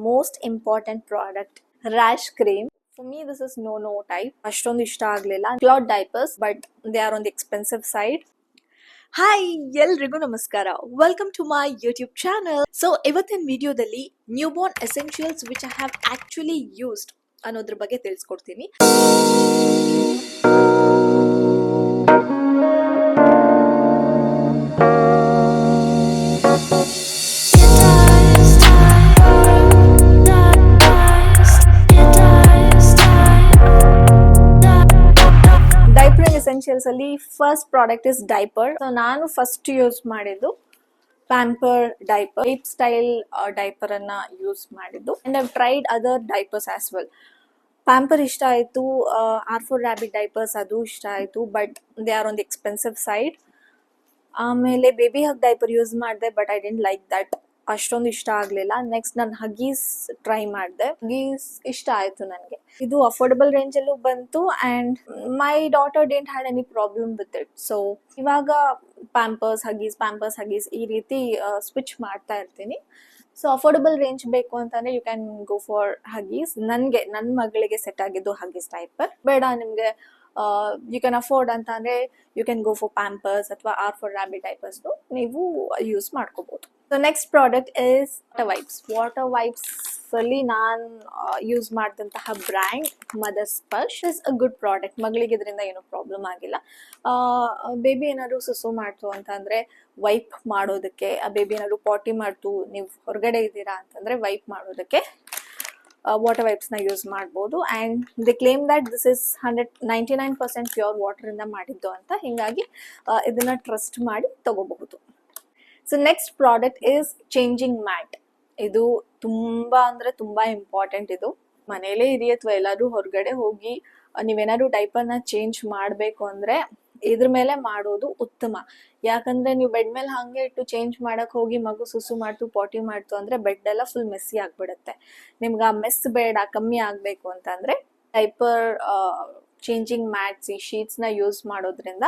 most important product, rash cream. For me, this is no type. ಅಷ್ಟೊಂದು ಇಷ್ಟ ಆಗಲಿಲ್ಲ. Cloth diapers, but they are on the expensive side. Hi ಎಲ್ರಿಗೂ ನಮಸ್ಕಾರ, welcome to my YouTube channel. So ಇವತ್ತಿನ ವಿಡಿಯೋದಲ್ಲಿ newborn essentials which I have actually used ಅನ್ನೋದ್ರ ಬಗ್ಗೆ ತಿಳಿಸ್ಕೊಡ್ತೀನಿ. ಎಸೆನ್ಷಿಯಲ್ಸ್ ಅಲ್ಲಿ ಫಸ್ಟ್ ಪ್ರಾಡಕ್ಟ್ ಇಸ್ ಡೈಪರ್. ನಾನು ಫಸ್ಟ್ ಯೂಸ್ ಮಾಡಿದ್ದು ಪ್ಯಾಂಪರ್ ಡೈಪರ್, ಏಪ್ ಸ್ಟೈಲ್ ಡೈಪರ್ ಅನ್ನ ಯೂಸ್ ಮಾಡಿದ್ದು. And I tried other diapers as well. Pamper ಇಷ್ಟ ಆಯ್ತು, R4 ರ್ಯಾಬಿಟ್ ಡೈಪರ್ಸ್ ಅದು ಇಷ್ಟ ಆಯ್ತು, but they are on the expensive side. ಆಮೇಲೆ ಬೇಬಿ ಹಗ್ ಡೈಪರ್ ಯೂಸ್ ಮಾಡಿದೆ, but I didn't like that. ಅಷ್ಟೊಂದು ಇಷ್ಟ ಆಗ್ಲಿಲ್ಲ. ನೆಕ್ಸ್ಟ್ ನಾನು ಹಗೀಸ್ ಟ್ರೈ ಮಾಡಿದೆ, ಹಗೀಸ್ ಇಷ್ಟ ಆಯ್ತು ನನಗೆ. ಇದು ಅಫೋರ್ಡಬಲ್ ರೇಂಜ್ ಅಲ್ಲೂ ಬಂತು and my daughter didn't had any problem with it. So ಇವಾಗ ಪ್ಯಾಂಪರ್ಸ್ ಹಗೀಸ್ ಈ ರೀತಿ ಸ್ವಿಚ್ ಮಾಡ್ತಾ ಇರ್ತೀನಿ. ಸೊ ಅಫೋರ್ಡಬಲ್ ರೇಂಜ್ ಬೇಕು ಅಂತಂದ್ರೆ ಯು ಕ್ಯಾನ್ ಗೋ ಫಾರ್ ಹಗೀಸ್. ನನ್ನ ಮಗಳಿಗೆ ಸೆಟ್ ಆಗಿದ್ದು ಹಗೀಸ್ ಡೈಪರ್. ಬೇಡ ನಿಮ್ಗೆ ಯು ಕ್ಯಾನ್ ಅಫೋರ್ಡ್ ಅಂತ ಅಂದ್ರೆ you can go for Pampers ಅಥವಾ R4 ರ್ಯಾಬಿಟ್ ಡೈಪರ್ಸ್ ನೀವು ಯೂಸ್ ಮಾಡ್ಕೋಬಹುದು. So next product is water wipes ಅಲ್ಲಿ ನಾನು ಯೂಸ್ ಮಾಡಿದಂತಹ brand mother Sparsh is a good product. ಮಗಳಿಗೆ ಇದರಿಂದ ಏನೂ ಪ್ರಾಬ್ಲಮ್ ಆಗಿಲ್ಲ. ಬೇಬಿ ಏನಾದ್ರು ಸುಸು ಮಾಡ್ತು ಅಂತಂದ್ರೆ ವೈಪ್ ಮಾಡೋದಕ್ಕೆ, ಆ ಬೇಬಿ ಏನಾದ್ರು ಪಾಟಿ ಮಾಡ್ತು, ನೀವು ಹೊರಗಡೆ ಇದ್ದೀರಾ ಅಂತಂದ್ರೆ ವೈಪ್ ಮಾಡೋದಕ್ಕೆ ವಾಟರ್ ವೈಪ್ಸ್ ನ ಯೂಸ್ ಮಾಡಬಹುದು. And they claim that this is 99% pure water ಇಂದ ಮಾಡಿದ್ದು ಅಂತ. ಹಿಂಗಾಗಿ ಇದನ್ನ ಟ್ರಸ್ಟ್ ಮಾಡಿ ತಗೋಬಹುದು. So next product is changing mat. ಇದು ತುಂಬಾ ಅಂದ್ರೆ ತುಂಬಾ ಇಂಪಾರ್ಟೆಂಟ್. ಇದು ಮನೇಲೇ ಇರಿ ಅಥವಾ ಎಲ್ಲಾದ್ರೂ ಹೊರಗಡೆ ಹೋಗಿ ನೀವೇನಾದ್ರು ಡೈಪರ್ನ ಚೇಂಜ್ ಮಾಡಬೇಕು ಅಂದ್ರೆ ಇದ್ರ ಮೇಲೆ ಮಾಡೋದು ಉತ್ತಮ. ಯಾಕಂದ್ರೆ ನೀವು ಬೆಡ್ ಮೇಲೆ ಹಂಗೆ ಇಟ್ಟು ಚೇಂಜ್ ಮಾಡಕ್ ಹೋಗಿ ಮಗು ಸುಸು ಮಾಡ್ತು, ಪಾಟಿ ಮಾಡ್ತು ಅಂದ್ರೆ ಬೆಡ್ ಎಲ್ಲ ಫುಲ್ ಮೆಸ್ಸಿ ಆಗ್ಬಿಡುತ್ತೆ. ನಿಮ್ಗೆ ಆ ಮೆಸ್ ಬೇಡ, ಕಮ್ಮಿ ಆಗ್ಬೇಕು ಅಂತಂದ್ರೆ ಡೈಪರ್ ಚೇಂಜಿಂಗ್ ಮ್ಯಾಟ್ಸ್, ಈ ಶೀಟ್ಸ್ ನ ಯೂಸ್ ಮಾಡೋದ್ರಿಂದ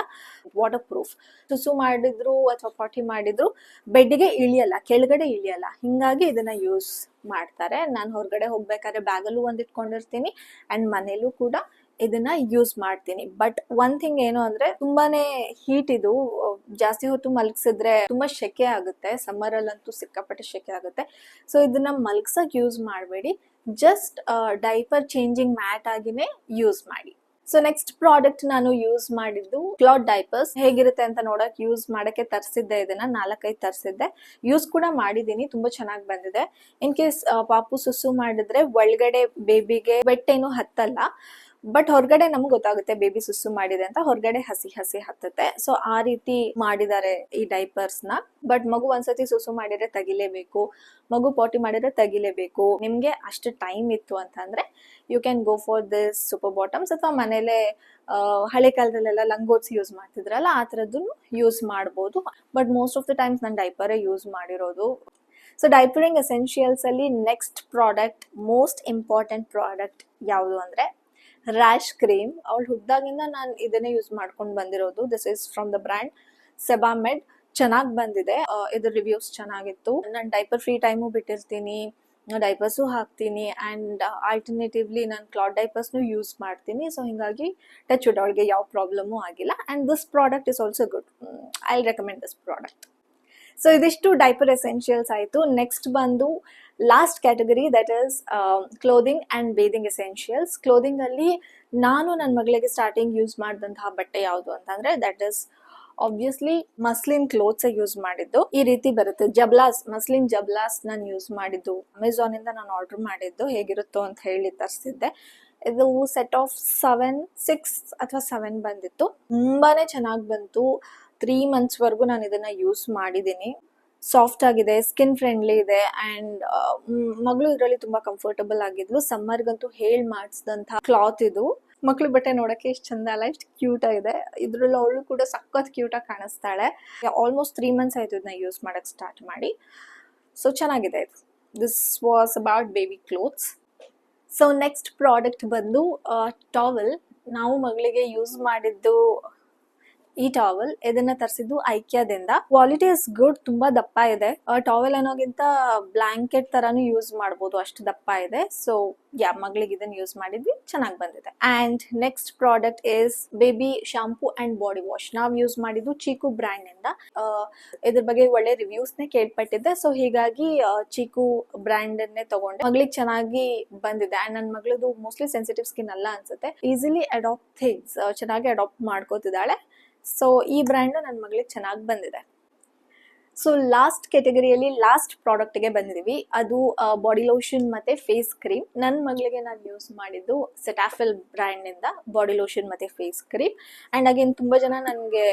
ವಾಟರ್ ಪ್ರೂಫ್. ಸುಸು ಮಾಡಿದ್ರು ಅಥವಾ ಪಾಟಿ ಮಾಡಿದ್ರು ಬೆಡ್ಗೆ ಇಳಿಯಲ್ಲ, ಕೆಳಗಡೆ ಇಳಿಯಲ್ಲ. ಹಿಂಗಾಗಿ ಇದನ್ನ ಯೂಸ್ ಮಾಡ್ತಾರೆ. ನಾನು ಹೊರಗಡೆ ಹೋಗ್ಬೇಕಾದ್ರೆ ಬ್ಯಾಗಲ್ಲೂ ಒಂದ್ ಇಟ್ಕೊಂಡಿರ್ತೀನಿ ಅಂಡ್ ಮನೇಲೂ ಕೂಡ ಇದನ್ನ ಯೂಸ್ ಮಾಡ್ತೀನಿ. ಬಟ್ ಒನ್ ಥಿಂಗ್ ಏನು ಅಂದ್ರೆ ತುಂಬಾನೇ ಹೀಟ್, ಇದು ಜಾಸ್ತಿ ಹೊತ್ತು ಮಲಗಿಸಿದ್ರೆ ತುಂಬಾ ಶೆಕೆ ಆಗುತ್ತೆ. ಸಮ್ಮರ್ ಅಲ್ಲಂತೂ ಸಿಕ್ಕಾಪಟ್ಟೆ ಶೆಕೆ ಆಗುತ್ತೆ. ಸೊ ಇದನ್ನ ಮಲಗ್ಸಕ್ ಯೂಸ್ ಮಾಡಬೇಡಿ, ಜಸ್ಟ್ ಡೈಪರ್ ಚೇಂಜಿಂಗ್ ಮ್ಯಾಟ್ ಆಗಿನೇ ಯೂಸ್ ಮಾಡಿ. ಸೊ ನೆಕ್ಸ್ಟ್ ಪ್ರಾಡಕ್ಟ್ ನಾನು ಯೂಸ್ ಮಾಡಿದ್ದು ಕ್ಲಾತ್ ಡೈಪರ್ಸ್. ಹೇಗಿರುತ್ತೆ ಅಂತ ನೋಡಕ್ ಯೂಸ್ ಮಾಡಕ್ಕೆ ತರಿಸಿದ್ದೆ. ಇದನ್ನ 4-5 ತರಿಸಿದ್ದೆ, ಯೂಸ್ ಕೂಡ ಮಾಡಿದೀನಿ. ತುಂಬಾ ಚೆನ್ನಾಗಿ ಬಂದಿದೆ. ಇನ್ ಕೇಸ್ ಪಾಪು ಸುಸು ಮಾಡಿದ್ರೆ ಒಳಗಡೆ ಬೇಬಿಗೆ ವೆಟ್ ಏನು ಹತ್ತಲ್ಲ, ಬಟ್ ಹೊರಗಡೆ ನಮ್ಗೆ ಗೊತ್ತಾಗುತ್ತೆ ಬೇಬಿ ಸುಸು ಮಾಡಿದೆ ಅಂತ. ಹೊರಗಡೆ ಹಸಿ ಹತ್ತತ್ತೆ. ಸೊ ಆ ರೀತಿ ಮಾಡಿದ್ದಾರೆ ಈ ಡೈಪರ್ಸ್ ನ. ಬಟ್ ಮಗು ಒಂದ್ಸತಿ ಸುಸು ಮಾಡಿದ್ರೆ ತೆಗಿಲೇಬೇಕು, ಮಗು ಪಾಟಿ ಮಾಡಿದ್ರೆ ತೆಗಿಲೇಬೇಕು. ನಿಮ್ಗೆ ಅಷ್ಟು ಟೈಮ್ ಇತ್ತು ಅಂತಂದ್ರೆ you can go for this super bottoms, ಅಥವಾ ಮನೇಲೆ ಹಳೆ ಕಾಲದಲ್ಲೆಲ್ಲ ಲಂಗೋಟ್ಸ್ ಯೂಸ್ ಮಾಡ್ತಿದ್ರಲ್ಲ ಆ ತರದ್ದು ಯೂಸ್ ಮಾಡ್ಬೋದು. But most of the times ನಾನು ಡೈಪರೇ ಯೂಸ್ ಮಾಡಿರೋದು. ಸೊ ಡೈಪರಿಂಗ್ ಎಸೆನ್ಷಿಯಲ್ಸ್ ಅಲ್ಲಿ next product, most important product ಯಾವುದು ಅಂದ್ರೆ ರ್ಯಾಶ್ ಕ್ರೀಮ್. ಅವಳು ಹುಟ್ಟಾಗಿಂದ ನಾನು ಇದನ್ನೇ ಯೂಸ್ ಮಾಡ್ಕೊಂಡು ಬಂದಿರೋದು. This is from the brand ಸೆಬಾಮೆಡ್. ಚೆನ್ನಾಗಿ ಬಂದಿದೆ, ಇದ್ರ ರಿವ್ಯೂಸ್ ಚೆನ್ನಾಗಿತ್ತು. ನಾನು ಡೈಪರ್ ಫ್ರೀ ಟೈಮು ಬಿಟ್ಟಿರ್ತೀನಿ, ಡೈಪರ್ಸು ಹಾಕ್ತೀನಿ ಅಂಡ್ ಆಲ್ಟರ್ನೇಟಿವ್ಲಿ ನಾನು ಕ್ಲಾತ್ ಡೈಪರ್ಸ್ನು ಯೂಸ್ ಮಾಡ್ತೀನಿ. ಸೊ ಹಿಂಗಾಗಿ ಟಚ್ ವುಡ್ ಅವಳಿಗೆ ಯಾವ ಪ್ರಾಬ್ಲಮು ಆಗಿಲ್ಲ. And this product is also good. I recommend this product. So ಇದಿಷ್ಟು ಡೈಪರ್ ಎಸೆನ್ಷಿಯಲ್ಸ್ ಆಯಿತು. ನೆಕ್ಸ್ಟ್ ಬಂದು last category, that is clothing and ಬೇದಿಂಗ್ essentials. Clothing ಅಲ್ಲಿ ನಾನು ನನ್ನ ಮಗಳಿಗೆ ಸ್ಟಾರ್ಟಿಂಗ್ ಯೂಸ್ ಮಾಡಿದಂತಹ ಬಟ್ಟೆ ಯಾವುದು ಅಂತಂದ್ರೆ that is obviously muslin clothes use ಮಾಡಿದ್ದು. ಈ ರೀತಿ ಬರುತ್ತೆ, ಜಬ್ಲಾಸ್, ಮಸ್ಲಿನ್ ಜಬ್ಲಾಸ್ ನಾನು ಯೂಸ್ ಮಾಡಿದ್ದು. ಅಮೆಝಾನ್ ಇಂದ ನಾನು ಆರ್ಡರ್ ಮಾಡಿದ್ದು, ಹೇಗಿರುತ್ತೋ ಅಂತ ಹೇಳಿ ತರಿಸಿದ್ದೆ. ಇದು ಸೆಟ್ ಆಫ್ 6 ಅಥವಾ 7 ಬಂದಿತ್ತು. ತುಂಬಾನೇ ಚೆನ್ನಾಗಿ ಬಂತು. 3 months ವರೆಗೂ ನಾನು ಇದನ್ನ ಯೂಸ್ ಮಾಡಿದ್ದೀನಿ. ಸಾಫ್ಟ್ ಆಗಿದೆ, ಸ್ಕಿನ್ ಫ್ರೆಂಡ್ಲಿ ಇದೆ ಅಂಡ್ ಮಗಳು ಇದರಲ್ಲಿ ತುಂಬಾ ಕಂಫರ್ಟಬಲ್ ಆಗಿದ್ಲು. ಸಮ್ಮರ್ಗಂತೂ ಹೇಳ್ ಮಾಡಿಸಿದಂತಹ ಕ್ಲಾತ್ ಇದು. ಮಕ್ಳು ಬಟ್ಟೆ ನೋಡಕ್ಕೆ ಎಷ್ಟು ಚಂದ ಅಲ್ಲ, ಎಷ್ಟು ಕ್ಯೂಟ್ ಆಗಿದೆ. ಇದ್ರಲ್ಲಿ ಅವಳು ಕೂಡ ಸಖತ್ ಕ್ಯೂಟ್ ಆಗಿ ಕಾಣಿಸ್ತಾಳೆ. ಆಲ್ಮೋಸ್ಟ್ 3 months ಆಯ್ತು ಇದನ್ನ ಯೂಸ್ ಮಾಡಕ್ ಸ್ಟಾರ್ಟ್ ಮಾಡಿ. ಸೊ ಚೆನ್ನಾಗಿದೆ ಇದು. This was about baby clothes. So next product ಬಂದು ಟಾವೆಲ್. ನಾವು ಮಗಳಿಗೆ ಯೂಸ್ ಮಾಡಿದ್ದು ಈ ಟಾವೆಲ್ ಇದನ್ನ ತರಿಸಿದ್ದು ಐಕ್ಯಾದಿಂದ. ಕ್ವಾಲಿಟಿ ಇಸ್ ಗುಡ್, ತುಂಬಾ ದಪ್ಪ ಇದೆ. ಟಾವೆಲ್ ಅನ್ನೋಗಿಂತ ಬ್ಲಾಂಕೆಟ್ ತರಾನು ಯೂಸ್ ಮಾಡಬಹುದು, ಅಷ್ಟು ದಪ್ಪ ಇದೆ. ಸೊ ಯಾ, ಮಗಳಿಗೆ ಇದನ್ನ ಯೂಸ್ ಮಾಡಿದ್ವಿ, ಚೆನ್ನಾಗಿ ಬಂದಿದೆ. And next product is baby shampoo and body wash. ನಾವು ಯೂಸ್ ಮಾಡಿದ್ದು ಚೀಕು ಬ್ರ್ಯಾಂಡ್ ಇಂದ. ಇದ್ರ ಬಗ್ಗೆ ಒಳ್ಳೆ ರಿವ್ಯೂಸ್ ನೇ ಕೇಳ್ಪಟ್ಟಿದ್ದೆ. ಸೊ ಹೀಗಾಗಿ ಚೀಕು ಬ್ರ್ಯಾಂಡ್ ಅನ್ನೇ ತಗೊಂಡೆ. ಮಗಳಿಗೆ ಚೆನ್ನಾಗಿ ಬಂದಿದೆ. ಅಂಡ್ ನನ್ನ ಮಗಳದು ಮೋಸ್ಟ್ಲಿ ಸೆನ್ಸಿಟಿವ್ ಸ್ಕಿನ್ ಅಲ್ಲ ಅನ್ಸುತ್ತೆ. ಈಸಿಲಿ ಅಡಾಪ್ಟ್ ಥಿಂಗ್ಸ್ ಚೆನ್ನಾಗಿ ಅಡಾಪ್ಟ್ ಮಾಡ್ಕೋತಿದ್ದಾಳೆ. ಸೊ ಈ ಬ್ರ್ಯಾಂಡ್ ನನ್ನ ಮಗಳಿಗೆ ಚೆನ್ನಾಗಿ ಬಂದಿದೆ. ಸೊ ಲಾಸ್ಟ್ ಕೆಟಗರಿಯಲ್ಲಿ ಲಾಸ್ಟ್ ಪ್ರಾಡಕ್ಟ್ಗೆ ಬಂದಿದ್ದೀವಿ. ಅದು ಬಾಡಿ ಲೋಷನ್ ಮತ್ತೆ ಫೇಸ್ ಕ್ರೀಮ್. ನನ್ನ ಮಗಳಿಗೆ ನಾನು ಯೂಸ್ ಮಾಡಿದ್ದು ಸೆಟಾಫಿಲ್ ಬ್ರ್ಯಾಂಡ್ನಿಂದ ಬಾಡಿ ಲೋಷನ್ ಮತ್ತೆ ಫೇಸ್ ಕ್ರೀಮ್. ಆ್ಯಂಡ್ ಅಗೇನ್ ತುಂಬ ಜನ ನನಗೆ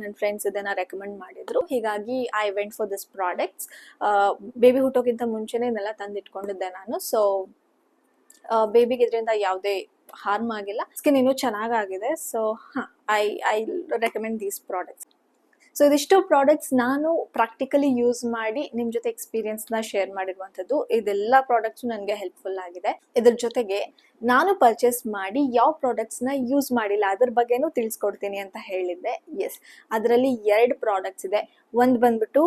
ನನ್ನ ಫ್ರೆಂಡ್ಸ್ ಇದನ್ನು ರೆಕಮೆಂಡ್ ಮಾಡಿದ್ರು. ಹೀಗಾಗಿ I went for this products. Baby ಹುಟ್ಟೋಕ್ಕಿಂತ ಮುಂಚೆನೇ ಇದನ್ನೆಲ್ಲ ತಂದಿಟ್ಕೊಂಡಿದ್ದೆ ನಾನು. ಸೊ ಬೇಬಿಗೆ ಇದರಿಂದ ಯಾವುದೇ ಹಾರ್ಮ್ ಆಗಿಲ್ಲ, ಸ್ಕಿನ್ ಇನ್ನೂ ಚೆನ್ನಾಗಾಗಿದೆ. So I recommend these products. So ಇದಿಷ್ಟು ಪ್ರಾಡಕ್ಟ್ಸ್ ನಾನು ಪ್ರಾಕ್ಟಿಕಲಿ ಯೂಸ್ ಮಾಡಿ ನಿಮ್ಮ ಜೊತೆ ಎಕ್ಸ್ಪೀರಿಯನ್ಸ್ನ ಶೇರ್ ಮಾಡಿರುವಂಥದ್ದು. ಇದೆಲ್ಲ ಪ್ರಾಡಕ್ಟ್ಸು ನನಗೆ ಹೆಲ್ಪ್ಫುಲ್ ಆಗಿದೆ. ಇದ್ರ ಜೊತೆಗೆ ನಾನು ಪರ್ಚೇಸ್ ಮಾಡಿ ಯಾವ ಪ್ರಾಡಕ್ಟ್ಸ್ನ ಯೂಸ್ ಮಾಡಿಲ್ಲ ಅದ್ರ ಬಗ್ಗೆನೂ ತಿಳಿಸ್ಕೊಡ್ತೀನಿ ಅಂತ ಹೇಳಿದ್ದೆ. ಎಸ್, ಅದರಲ್ಲಿ 2 ಪ್ರಾಡಕ್ಟ್ಸ್ ಇದೆ. ಒಂದು ಬಂದ್ಬಿಟ್ಟು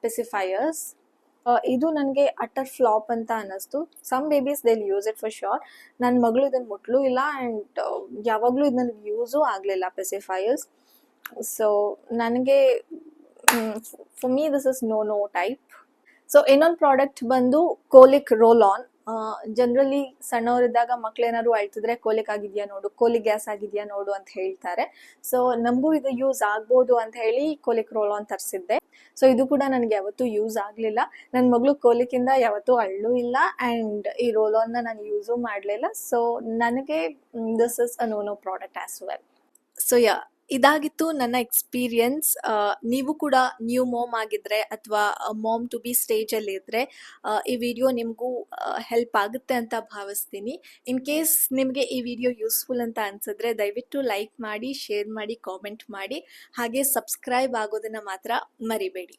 ಪೆಸಿಫೈಯರ್ಸ್. ಇದು ನನಗೆ ಅಟರ್ ಫ್ಲಾಪ್ ಅಂತ ಅನ್ನಿಸ್ತು. Some babies they use it for sure. ನನ್ನ ಮಗಳು ಇದನ್ನು ಮುಟ್ಲೂ ಇಲ್ಲ ಆ್ಯಂಡ್ ಯಾವಾಗಲೂ ಇದು ನನಗೆ ಯೂಸೂ ಆಗಲಿಲ್ಲ ಪೆಸಿಫೈಯರ್ಸ್. ಸೊ ನನಗೆ for me this is no type. So ಇನ್ನೊಂದು ಪ್ರಾಡಕ್ಟ್ ಬಂದು ಕೋಲಿಕ್ ರೋಲ್ ಆನ್. ಜನರಲಿ ಸಣ್ಣವರಿದ್ದಾಗ ಮಕ್ಳೇನಾದ್ರು ಅಳ್ತಿದ್ರೆ ಕೋಲಿಕ್ ಆಗಿದೆಯಾ ನೋಡು, ಕೋಲಿಕ್ ಗ್ಯಾಸ್ ಆಗಿದೆಯಾ ನೋಡು ಅಂತ ಹೇಳ್ತಾರೆ. ಸೊ ನಮಗೂ ಇದು ಯೂಸ್ ಆಗ್ಬೋದು ಅಂತ ಹೇಳಿ ಕೋಲಿಕ್ ರೋಲ್ ಆನ್ ತರಿಸಿದ್ದೆ. ಸೊ ಇದು ಕೂಡ ನನಗೆ ಯಾವತ್ತೂ ಯೂಸ್ ಆಗಲಿಲ್ಲ. ನನ್ನ ಮಗಳು ಕೋಲಿಕ್ಕಿಂದ ಯಾವತ್ತೂ ಅಳ್ಳೂ ಇಲ್ಲ ಆ್ಯಂಡ್ ಈ ರೋಲ್ ಆನ್ನ ನಾನು ಯೂಸೂ ಮಾಡಲಿಲ್ಲ. ಸೊ ನನಗೆ this is a no product as well. So ಇದಾಗಿತ್ತು ನನ್ನ ಎಕ್ಸ್ಪೀರಿಯನ್ಸ್. ನೀವು ಕೂಡ ನ್ಯೂ ಮಾಮ್ ಆಗಿದ್ರೆ ಅಥವಾ ಮಾಮ್ ಟು ಬಿ ಸ್ಟೇಜಲ್ಲಿ ಇದ್ದರೆ ಈ ವಿಡಿಯೋ ನಿಮಗೂ ಹೆಲ್ಪ್ ಆಗುತ್ತೆ ಅಂತ ಭಾವಿಸ್ತೀನಿ. ಇನ್ ಕೇಸ್ ನಿಮಗೆ ಈ ವಿಡಿಯೋ ಯೂಸ್ಫುಲ್ ಅಂತ ಅನಿಸಿದ್ರೆ ದಯವಿಟ್ಟು ಲೈಕ್ ಮಾಡಿ, ಶೇರ್ ಮಾಡಿ, ಕಾಮೆಂಟ್ ಮಾಡಿ, ಹಾಗೆ ಸಬ್ಸ್ಕ್ರೈಬ್ ಆಗೋದನ್ನು ಮಾತ್ರ ಮರಿಬೇಡಿ.